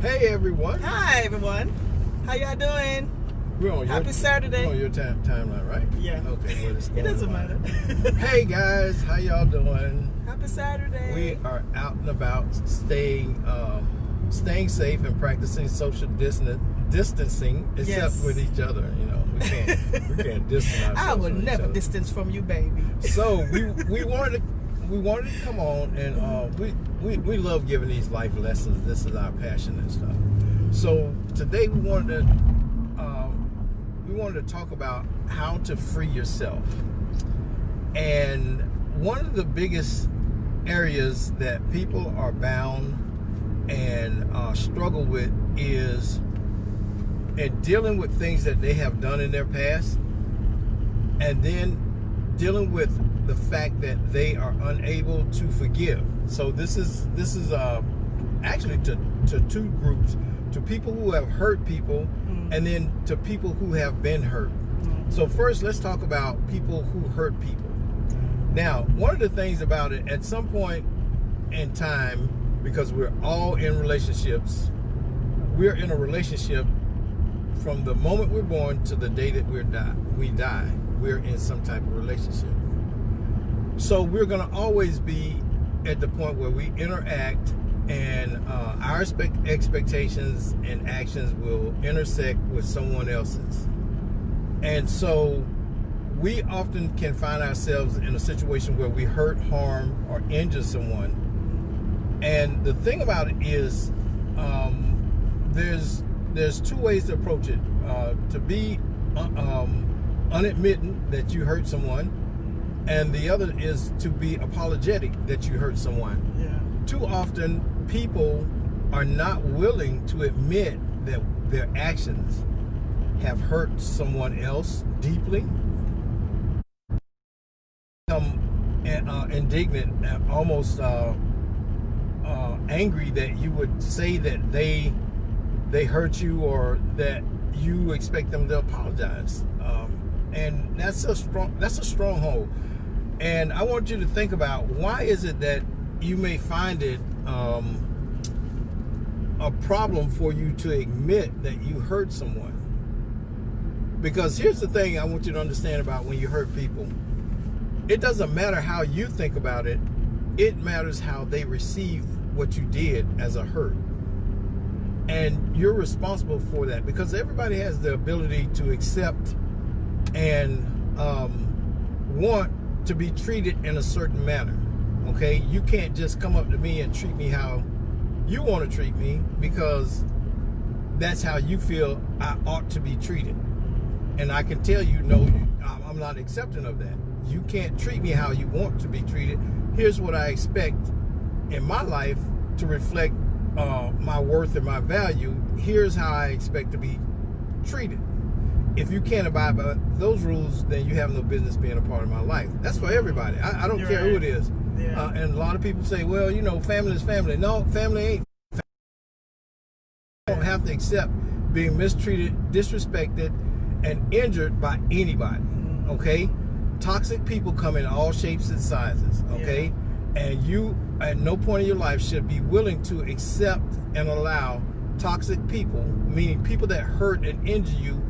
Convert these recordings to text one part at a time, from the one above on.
Hey everyone. Hi everyone. How y'all doing? We're on Happy Saturday. We're on your timeline, right? Yeah. Okay, well, It doesn't matter. Hey guys, how y'all doing? Happy Saturday. We are out and about, staying safe and practicing social distancing, except Yes. with each other. You know, we can't distance ourselves. I will from each never other. distance from you, baby. So we wanted to come on, and we love giving these life lessons. This is our passion and stuff. So today we wanted to talk about how to free yourself. And one of the biggest areas that people are bound and struggle with is in dealing with things that they have done in their past, and then dealing with the fact that they are unable to forgive. So this is actually to two groups: to people who have hurt people, and then to people who have been hurt. So first, let's talk about people who hurt people. Now, one of the things about it, at some point in time, because we're all in relationships, we're in a relationship from the moment we're born to the day that we die. We're in some type of relationship. So we're going to always be at the point where we interact, and our expectations and actions will intersect with someone else's. And so we often can find ourselves in a situation where we hurt, harm, or injure someone. And the thing about it is, there's two ways to approach it. To be unadmitting that you hurt someone, and the other is to be apologetic that you hurt someone. Yeah. Too often, people are not willing to admit that their actions have hurt someone else deeply. Become indignant, almost angry that you would say that they hurt you, or that you expect them to apologize. And that's a stronghold. And I want you to think about, why is it that you may find it a problem for you to admit that you hurt someone? Because here's the thing I want you to understand about when you hurt people. It doesn't matter how you think about it. It matters how they receive what you did as a hurt. And you're responsible for that, because everybody has the ability to accept and want to be treated in a certain manner. Okay, you can't just come up to me and treat me how you want to treat me, because that's how you feel I ought to be treated. And I can tell you, no, I'm not accepting of that. You can't treat me how you want to be treated. Here's what I expect in my life to reflect my worth and my value. Here's how I expect to be treated. If you can't abide by those rules, then you have no business being a part of my life. That's for everybody. I don't care who it is. Yeah. And a lot of people say, well, you know, family is family. No, family ain't. You don't have to accept being mistreated, disrespected, and injured by anybody. Okay? Toxic people come in all shapes and sizes. Okay? Yeah. And you, at no point in your life, should be willing to accept and allow toxic people, meaning people that hurt and injure you,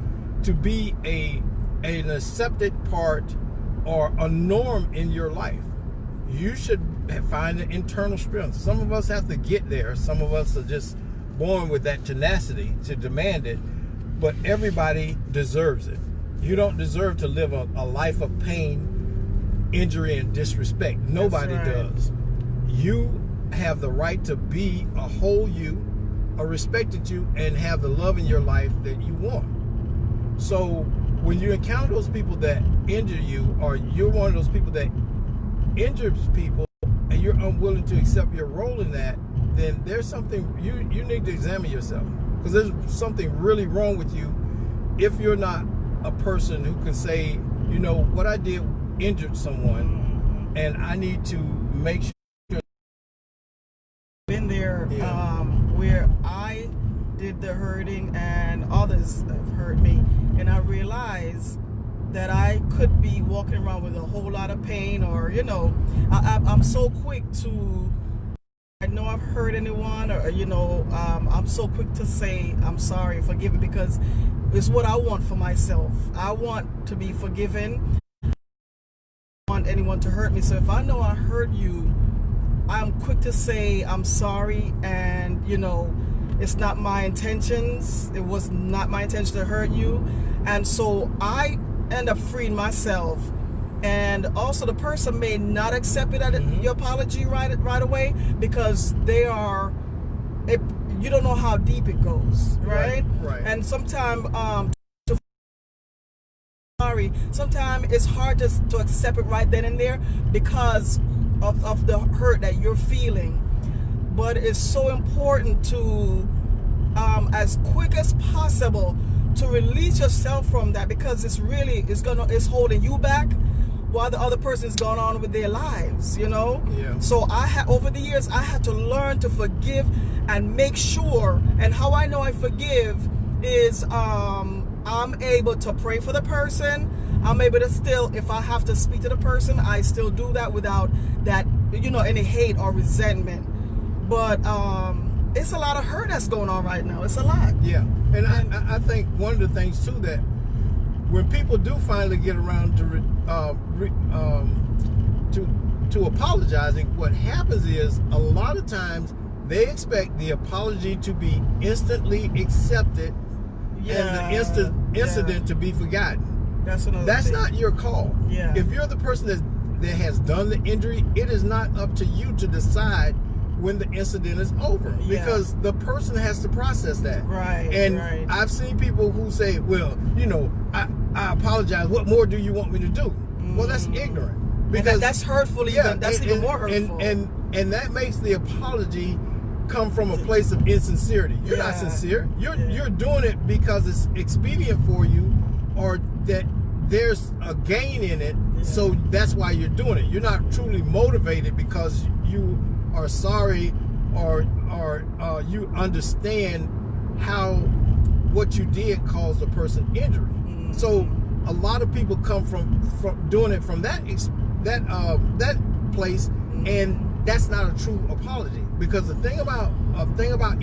to be an accepted part or a norm in your life. You should find an internal strength. Some of us have to get there. Some of us are just born with that tenacity to demand it. But everybody deserves it. You don't deserve to live a life of pain, injury, and disrespect. Nobody does. You have the right to be a whole you, a respected you, and have the love in your life that you want. So when you encounter those people that injure you, or you're one of those people that injures people, and you're unwilling to accept your role in that, then there's something you need to examine yourself, because there's something really wrong with you if you're not a person who can say, you know, what I did injured someone, and I need to make sure. Been there, where I did the hurting and others have hurt me, and I realized that I could be walking around with a whole lot of pain, or, you know, I'm so quick to I know I've hurt anyone, or I'm so quick to say I'm sorry, forgive me, because it's what I want for myself. I want to be forgiven. I don't want anyone to hurt me. So if I know I hurt you, I'm quick to say I'm sorry, and it's not my intentions. It was not my intention to hurt you, and so I end up freeing myself. And also, the person may not accept your apology right away, because you don't know how deep it goes, right? Right. And sometimes sometimes it's hard to accept it right then and there because of the hurt that you're feeling. But it's so important to, as quick as possible, to release yourself from that, because it's holding you back while the other person's gone on with their lives, Yeah. So over the years, I had to learn to forgive and make sure. And how I know I forgive is I'm able to pray for the person. I'm able to still, if I have to speak to the person, I still do that without that, any hate or resentment. But it's a lot of hurt that's going on right now. It's a lot. Yeah. And I think one of the things too, that when people do finally get around to apologizing, what happens is a lot of times they expect the apology to be instantly accepted and the incident to be forgotten. That's thing. Not your call. Yeah. If you're the person that has done the injury, it is not up to you to decide when the incident is over, because the person has to process that. Right. And I've seen people who say, well, I apologize. What more do you want me to do? Well, that's ignorant. Because that's hurtful. That's even more hurtful. And that makes the apology come from a place of insincerity. You're not sincere. You're doing it because it's expedient for you, or that there's a gain in it. Yeah. So that's why you're doing it. You're not truly motivated because you are sorry, or you understand how what you did caused a person injury. Mm-hmm. So a lot of people come from doing it from that place, and that's not a true apology. Because the thing about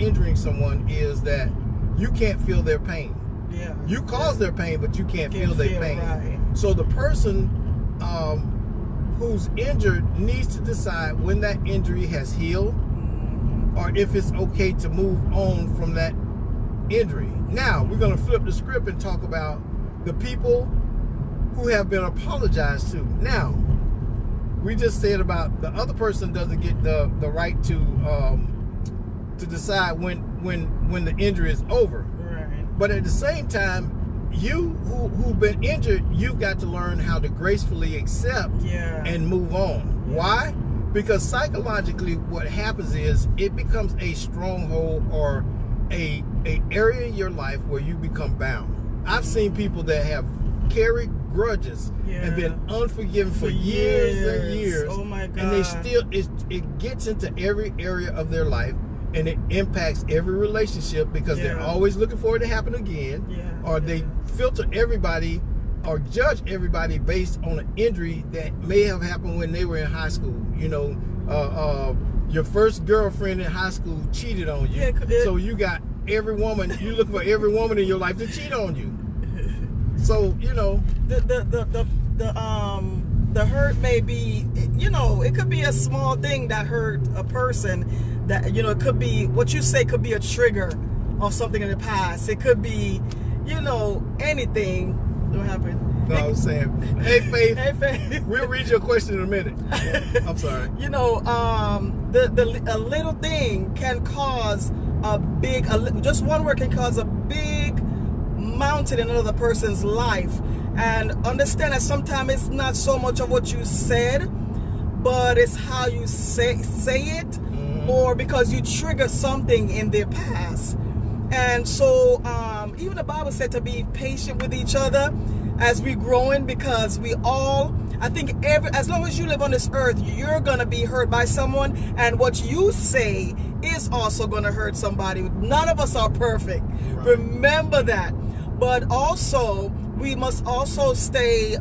injuring someone is that you can't feel their pain. Yeah. You cause their pain, but you can't feel their pain. Right. So the person who's injured needs to decide when that injury has healed, or if it's okay to move on from that injury. Now, we're going to flip the script and talk about the people who have been apologized to. Now, we just said about the other person doesn't get the right to decide when the injury is over. Right. But at the same time, you who've been injured, you've got to learn how to gracefully accept and move on. Yeah. Why? Because psychologically what happens is it becomes a stronghold, or a area in your life where you become bound. I've seen people that have carried grudges and been unforgiven for years and years. Oh my God. And they still, it gets into every area of their life, and it impacts every relationship, because they're always looking for it to happen again. Or they filter everybody or judge everybody based on an injury that may have happened when they were in high school. Your first girlfriend in high school cheated on you. So you got every woman, you look for every woman in your life to cheat on you. So, the hurt may be, it could be a small thing that hurt a person, that, it could be, what you say could be a trigger of something in the past. It could be, anything. What happened? No, I was saying, hey Faith. Hey Faith. We'll read your question in a minute. I'm sorry. A little thing can cause just one word can cause a big mountain in another person's life. And understand that sometimes it's not so much of what you said, but it's how you say it, or because you trigger something in their past. And so even the Bible said to be patient with each other as we growing, because we all, I think as long as you live on this earth, you're going to be hurt by someone, and what you say is also going to hurt somebody. None of us are perfect. Right. Remember that. But also, we must also stay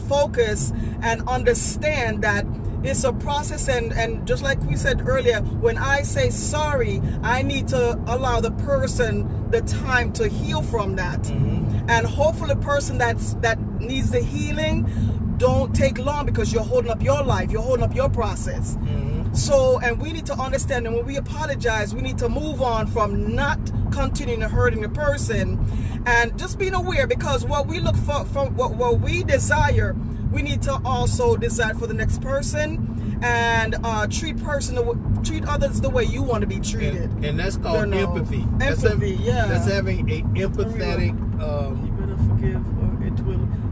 focused and understand that it's a process, and just like we said earlier, when I say sorry, I need to allow the person the time to heal from that. And hopefully the person that needs the healing don't take long, because you're holding up your life, you're holding up your process. So, and we need to understand that when we apologize, we need to move on from not continuing to hurting the person, and just being aware, because what we look for, from what we desire, we need to also desire for the next person, and treat others the way you want to be treated. And that's called empathy. Empathy, that's having a empathetic.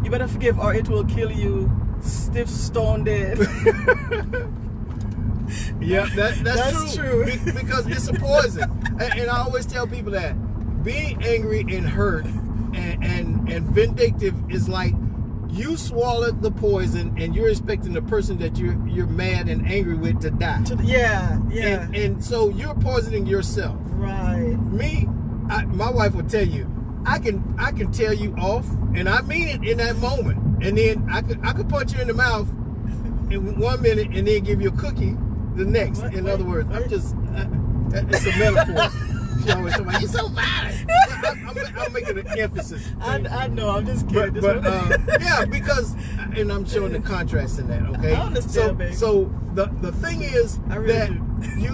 You better forgive, or it will kill you stiff, stone dead. Yeah, that's true. Because it's a poison. And I always tell people that being angry and hurt and vindictive is like you swallowed the poison and you're expecting the person that you're mad and angry with to die. Yeah. And so you're poisoning yourself. Right. My wife will tell you, I can tell you off, and I mean it in that moment. And then I could punch you in the mouth in 1 minute and then give you a cookie the next. In other words, I'm just, it's a metaphor. She always talking about, you're so violent. I'm making an emphasis. I know, I'm just kidding. But yeah, because, and I'm showing the contrast in that, okay? I understand, baby. So the thing is that you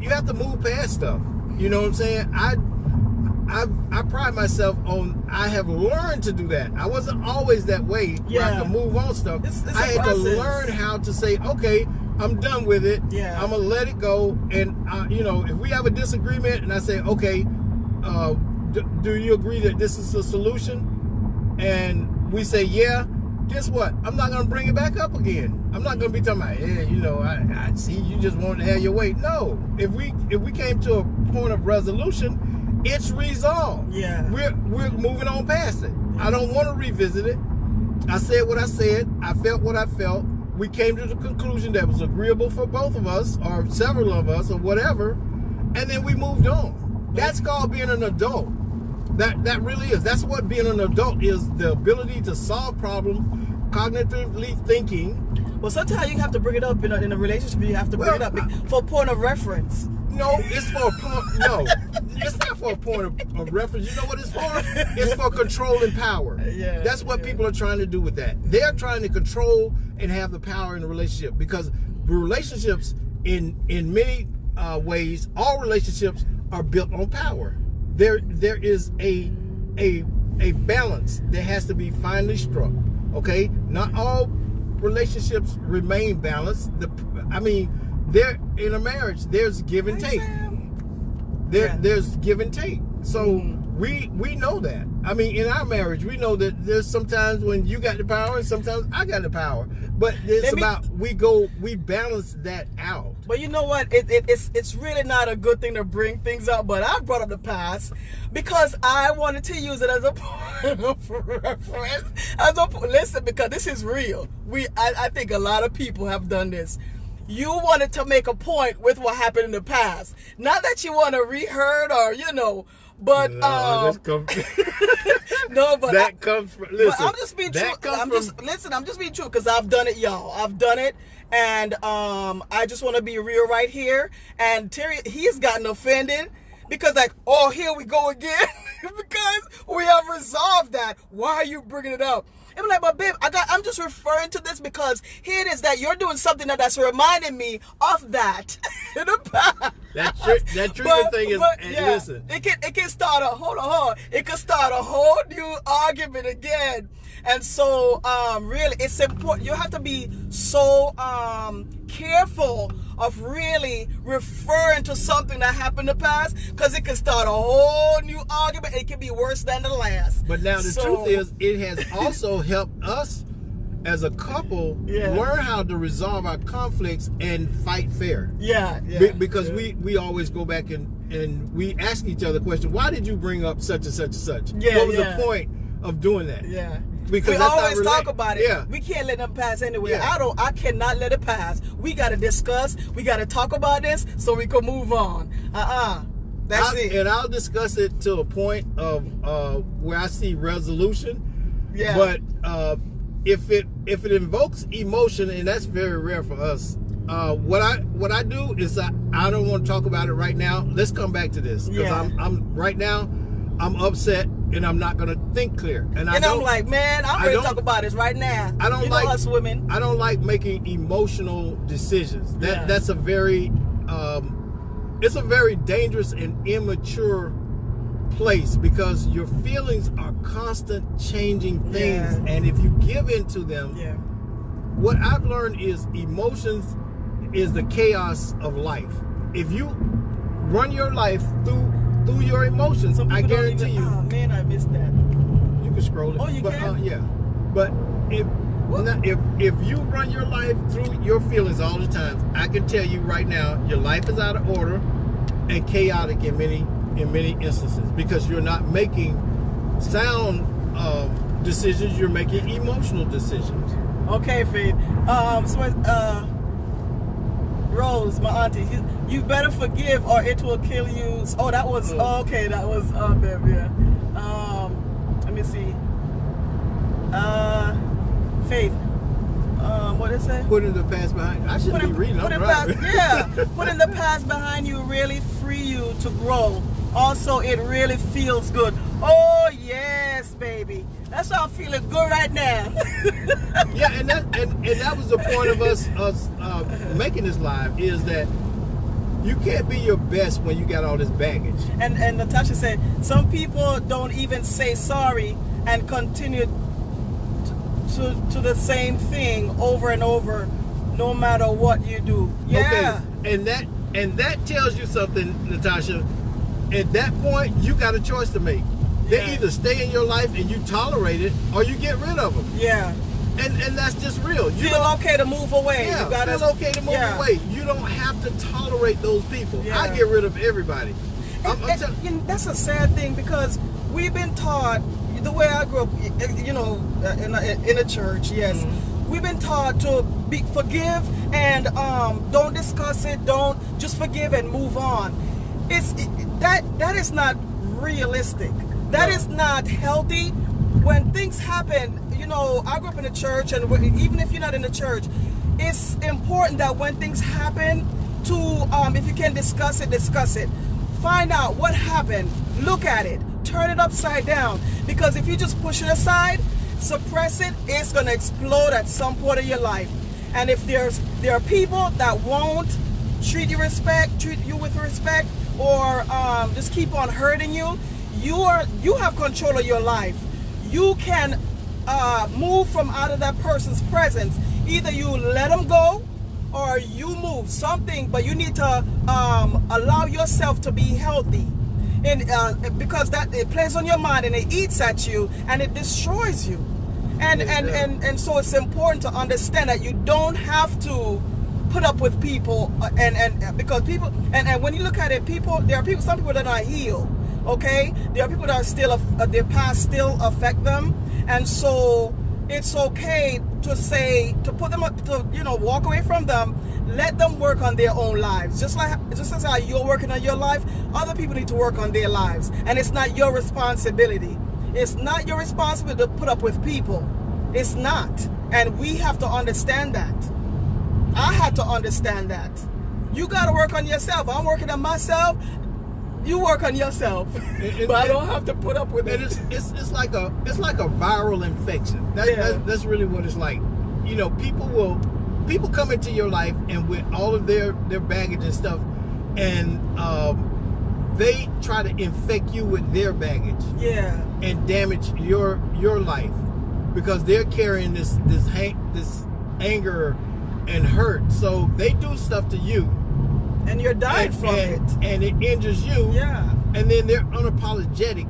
have to move past stuff. You know what I'm saying? I pride myself on, I have learned to do that. I wasn't always that way where I could move on stuff. It's I had to learn how to say, okay, I'm done with it. Yeah. I'm going to let it go. And, if we have a disagreement and I say, okay, do you agree that this is a solution? And we say, yeah, guess what? I'm not going to bring it back up again. I'm not going to be talking about, I see you just wanted to have your way. No. If we came to a point of resolution, it's resolved. Yeah. We're moving on past it. I don't want to revisit it. I said what I said. I felt what I felt. We came to the conclusion that was agreeable for both of us, or several of us, or whatever, and then we moved on. That's called being an adult. That really is. That's what being an adult is, the ability to solve problems, cognitively thinking. Well, sometimes you have to bring it up in a relationship. You have to bring it up for a point of reference. No, it's for a point. No, it's not for a point of reference. You know what it's for? It's for control and power. Yeah, that's what people are trying to do with that. They're trying to control and have the power in the relationship, because relationships, in many ways, all relationships are built on power. There is a balance that has to be finely struck. Okay, not all relationships remain balanced. There in a marriage, there's give and take. There's give and take. So we know that. I mean, in our marriage, we know that there's sometimes when you got the power and sometimes I got the power. But we balance that out. But you know what? It's really not a good thing to bring things up. But I brought up the past because I wanted to use it as a point of reference. Listen, because this is real. I think a lot of people have done this. You wanted to make a point with what happened in the past. Not that you want to reheard or, but no, but that comes from, listen, but I'm just being true. I'm just being true, because I've done it, y'all. I've done it, and I just want to be real right here. And Terry, he's gotten offended because here we go again, because we have resolved that. Why are you bringing it up? I'm like, but babe, I'm just referring to this because here it is that you're doing something that's reminding me of that in the past. That trigger thing is, listen. It can start hold on. It can start a whole new argument again. And so, really, it's important. You have to be so careful of really referring to something that happened in the past, because it can start a whole new argument. It can be worse than the last. But now the truth is, it has also helped us as a couple learn how to resolve our conflicts and fight fair. Because we always go back and we ask each other questions. Why did you bring up such and such and such? What was the point of doing that? Because we always talk about it. We can't let them pass anyway. I cannot let it pass. We got to discuss. We got to talk about this so we can move on. That's it. And I'll discuss it to a point of where I see resolution. But if if it invokes emotion, and that's very rare for us, what I do is I don't want to talk about it right now. Let's come back to this because I'm right now I'm upset and I'm not gonna think clear. And I'm like, man, I'm ready to talk about this right now. I don't like us women. I don't like making emotional decisions. That's a very it's a very dangerous and immature place because your feelings are constant changing things, and if you give into them, what I've learned is emotions is the chaos of life. If you run your life through your emotions, I guarantee you. Oh man, I missed that. You can scroll it. Oh, you can? Yeah, but if you run your life through your feelings all the time, I can tell you right now, your life is out of order and chaotic in many instances because you're not making sound decisions, you're making emotional decisions. Okay, Faith. Rose, my auntie, you better forgive or it will kill you. Oh, that was okay. That was baby. Yeah. Let me see. Faith. What did it say? Putting the past behind. I shouldn't be reading. I'm driving. Putting the past behind you really free you to grow. Also, it really feels good. Oh yes, baby. That's how I'm feeling good right now. Yeah, and that was the point of us making this live is that you can't be your best when you got all this baggage. And Natasha said some people don't even say sorry and continue to the same thing over and over, no matter what you do. Yeah. Okay, and that tells you something, Natasha. At that point, you got a choice to make. They either stay in your life and you tolerate it, or you get rid of them. Yeah. And that's just real. You feel okay to move away. Yeah, you gotta, feel okay to move away. You don't have to tolerate those people. Yeah. I get rid of everybody. That's a sad thing because we've been taught, the way I grew up, you know, in a church, yes. Mm-hmm. We've been taught to forgive and don't discuss it, don't just forgive and move on. That is not realistic. That is not healthy. When things happen, you know, I grew up in the church, and even if you're not in the church, it's important that when things happen to, if you can discuss it. Find out what happened, look at it, turn it upside down. Because if you just push it aside, suppress it, it's gonna explode at some point in your life. And if there are people that won't treat you with respect, or just keep on hurting you, you have control of your life. You can move from out of that person's presence. Either you let them go or you move something, but you need to allow yourself to be healthy. And because it plays on your mind and it eats at you and it destroys you. And so it's important to understand that you don't have to put up with people and because people and when you look at it, some people that are healed. Okay, there are people that are still their past still affect them, and so it's okay to put them up, to walk away from them, let them work on their own lives. Just as how you're working on your life, other people need to work on their lives, and it's not your responsibility. It's not your responsibility to put up with people. It's not, and we have to understand that. I had to understand that. You got to work on yourself. I'm working on myself. You work on yourself, but I don't have to put up with it. It's like a viral infection. That's really what it's like. You know, people come into your life and with all of their baggage and stuff, and they try to infect you with their baggage. Yeah. And damage your life because they're carrying this anger and hurt. So they do stuff to you. And you're dying from it. And it injures you. Yeah. And then they're unapologetic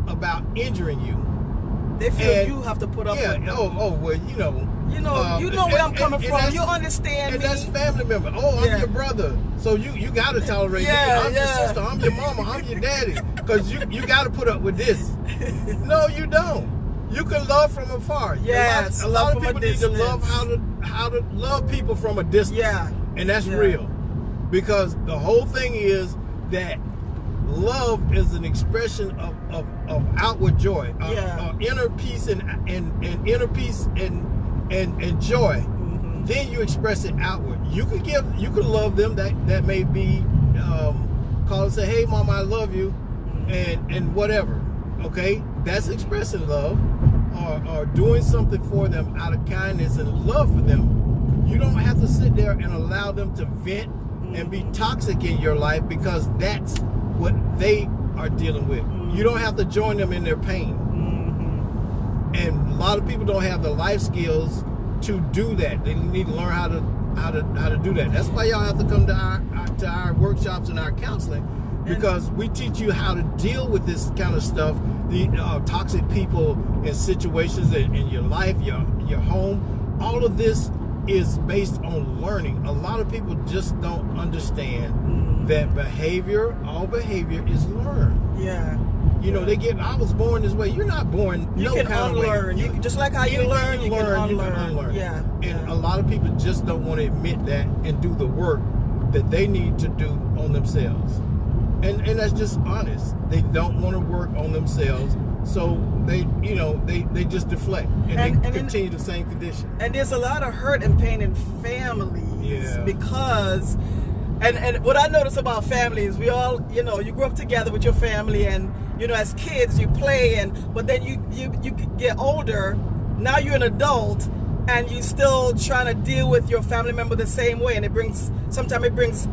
about injuring you. They feel you have to put up with them. Well, you know where I'm coming from. You understand and me. And that's family member. Oh, I'm your brother. So you got to tolerate me. I'm your sister. I'm your mama. I'm your daddy. Because you got to put up with this. No, you don't. You can love from afar. Yes. A lot of people need to love how to love people from a distance. Yeah. And that's real. Because the whole thing is that love is an expression of outward joy, inner peace and inner peace and and joy, then you express it outward. You could love them. That may be call and say, hey mom, I love you, and whatever. Okay, that's expressing love, or doing something for them out of kindness and love for them. You don't have to sit there and allow them to vent and be toxic in your life, because that's what they are dealing with. You don't have to join them in their pain. And a lot of people don't have the life skills to do that. They need to learn how to do that. That's why y'all have to come to our workshops and our counseling, because we teach you how to deal with this kind of stuff, the toxic people and situations in your life, your home. All of this is based on learning. A lot of people just don't understand that all behavior is learned. Yeah. You know, I was born this way. You're not born you no can kind unlearn. of way. You can, just like how you learn, you can unlearn. Yeah. And a lot of people just don't want to admit that and do the work that they need to do on themselves. And that's just honest. They don't want to work on themselves, so they just deflect and they continue the same condition. And there's a lot of hurt and pain in families because and what I notice about families, we all, you grew up together with your family, and as kids you play, but then you get older, now you're an adult, and you still trying to deal with your family member the same way, and sometimes it brings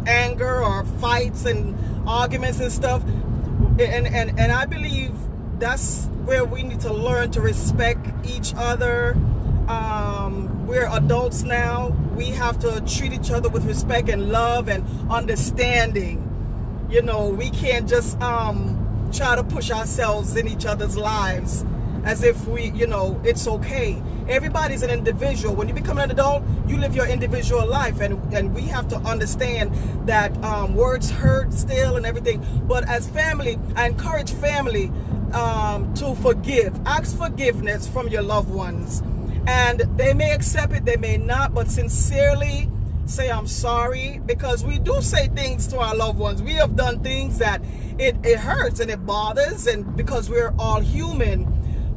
anger or fights and arguments and stuff, and I believe that's where we need to learn to respect each other. We're adults now. We have to treat each other with respect and love and understanding. We can't just try to push ourselves in each other's lives as if it's okay. Everybody's an individual. When you become an adult, you live your individual life, and we have to understand that words hurt still and everything. But as family, I encourage family to forgive. Ask forgiveness from your loved ones. And they may accept it, they may not, but sincerely say, I'm sorry, because we do say things to our loved ones. We have done things that it hurts and it bothers, and because we're all human.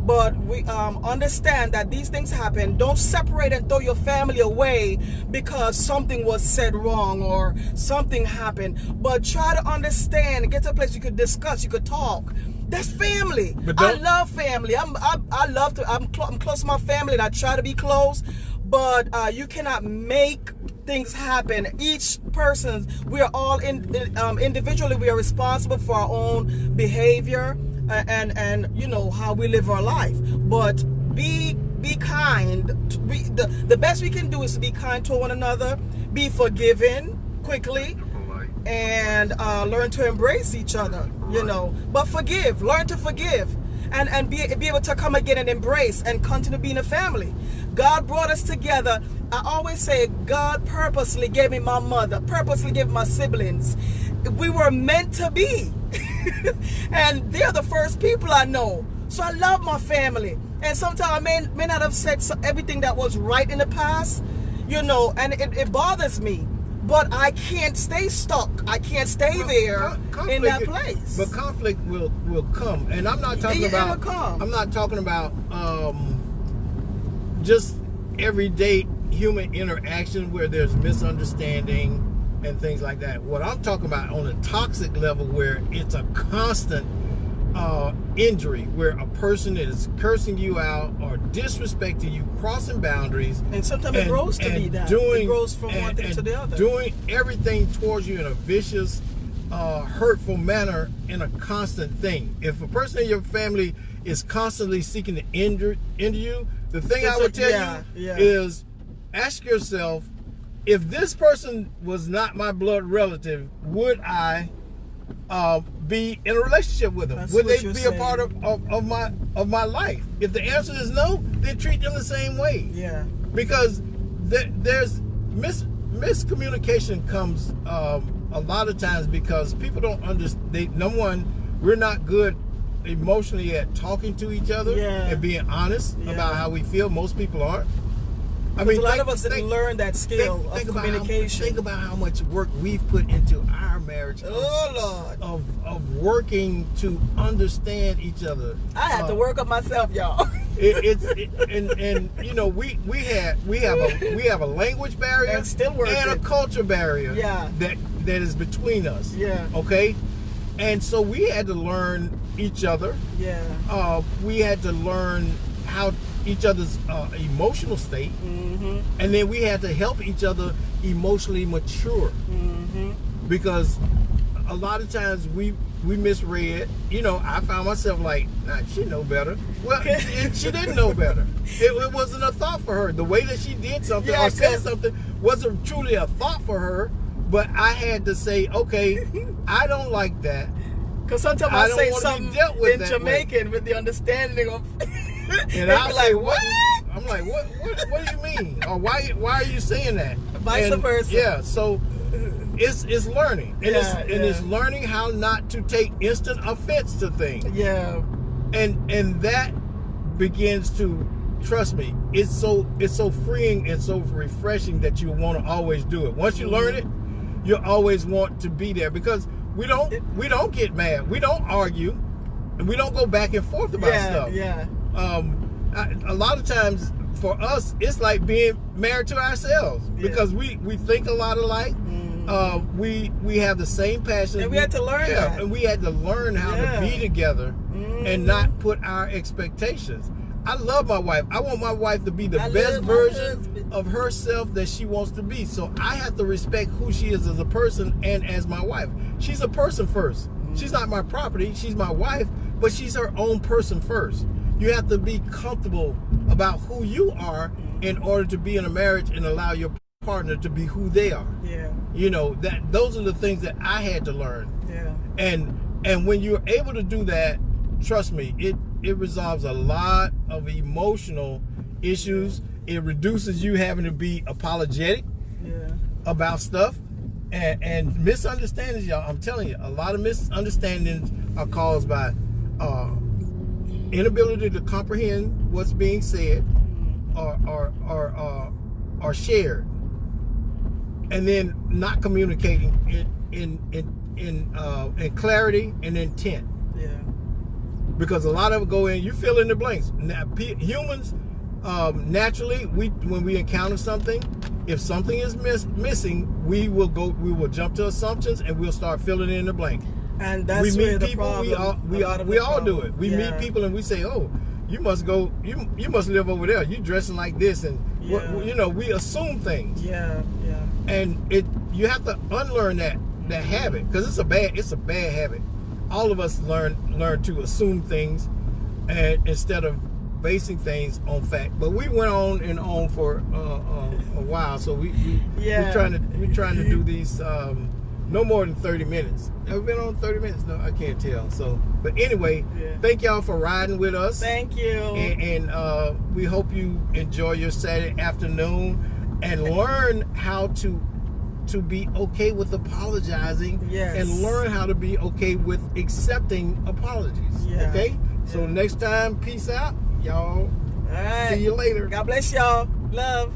But we understand that these things happen. Don't separate and throw your family away because something was said wrong or something happened. But try to understand and get to a place you could discuss, you could talk. That's family. I love family. I'm close to my family, and I try to be close. But you cannot make things happen. Each person, we are all individually, we are responsible for our own behavior and how we live our life. But be kind. The best we can do is to be kind to one another, be forgiving quickly, and learn to embrace each other, but learn to forgive, and be able to come again and embrace and continue being a family. God brought us together. I always say God purposely gave me my mother, purposely gave me my siblings. We were meant to be. And they're the first people I know. So I love my family. And sometimes I may not have said everything that was right in the past, and it bothers me. But I can't stay stuck. I can't stay there in that place. But conflict will come, and I'm not talking about. I'm not talking about just everyday human interaction where there's misunderstanding and things like that. What I'm talking about on a toxic level, where it's a constant injury, where a person is cursing you out or disrespecting you, crossing boundaries, and sometimes it grows to be that. It grows from one thing to the other, doing everything towards you in a vicious, hurtful manner, in a constant thing. If a person in your family is constantly seeking to injure you, the thing I would tell you is ask yourself, if this person was not my blood relative, would I be in a relationship with them? Would they be a part of my life? If the answer is no, then treat them the same way. Yeah. Because there's miscommunication comes a lot of times because people don't understand. Number one, we're not good emotionally at talking to each other and being honest about how we feel. Most people aren't. I mean, a lot of us didn't learn that skill of communication. Think about how much work we've put into our marriage. Oh, Lord. Of working to understand each other. I had to work on myself, y'all. And you know, we have a language barrier And still working. and a culture barrier Yeah. that is between us. Yeah. Okay, and so we had to learn each other. Yeah. We had to learn how each other's emotional state, and then we had to help each other emotionally mature, because a lot of times we misread. You know, I found myself like, nah, she know better. Well, she didn't know better. It wasn't a thought for her. The way that she did something Yeah, or said 'cause- something wasn't truly a thought for her. But I had to say, okay, I don't like that. Because sometimes I I don't say wanna be something dealt with in that Jamaican with the understanding of. And they I be say, like, what? I'm like, what do you mean? Or why are you saying that? Vice And, versa. Yeah, so it's learning. And it's Yeah. learning how not to take instant offense to things. Yeah. And that begins to, trust me, it's so freeing and so refreshing that you want to always do it. Once you learn it, you always want to be there, because we don't get mad, we don't argue, and we don't go back and forth about stuff. Yeah. A lot of times for us, it's like being married to ourselves, because we think a lot alike. We have the same passions, And we had to learn that. and we had to learn how to be together and not put our expectations. I love my wife. I want my wife to be the I best love my version husband. of herself that she wants to be. So I have to respect who she is as a person and as my wife. She's a person first. She's not my property. She's my wife, but she's her own person first. You have to be comfortable about who you are in order to be in a marriage and allow your partner to be who they are. Yeah. You know, those are the things that I had to learn. Yeah. And when you're able to do that, trust me, it resolves a lot of emotional issues. It reduces you having to be apologetic about stuff. And misunderstandings, y'all, I'm telling you, a lot of misunderstandings are caused by inability to comprehend what's being said or shared, and then not communicating in clarity and intent. Yeah. Because a lot of it go in, you fill in the blanks. Now, humans, naturally, when we encounter something, if something is missing, we will jump to assumptions and we'll start filling in the blank. And that's We meet where the people, problem. we all do it. We meet people and we say, oh, you must live over there. You dressing like this, and you know, we assume things. Yeah. And you have to unlearn that habit, because it's a bad habit. All of us learn to assume things, and instead of basing things on fact. But we went on and on for a while, so we're trying to do these no more than 30 minutes. Have we been on 30 minutes? No, I can't tell. So, but anyway, thank y'all for riding with us. Thank you. And we hope you enjoy your Saturday afternoon and learn how to be okay with apologizing, and learn how to be okay with accepting apologies. Okay? So next time, peace out, y'all. All right. See you later. God bless y'all. Love.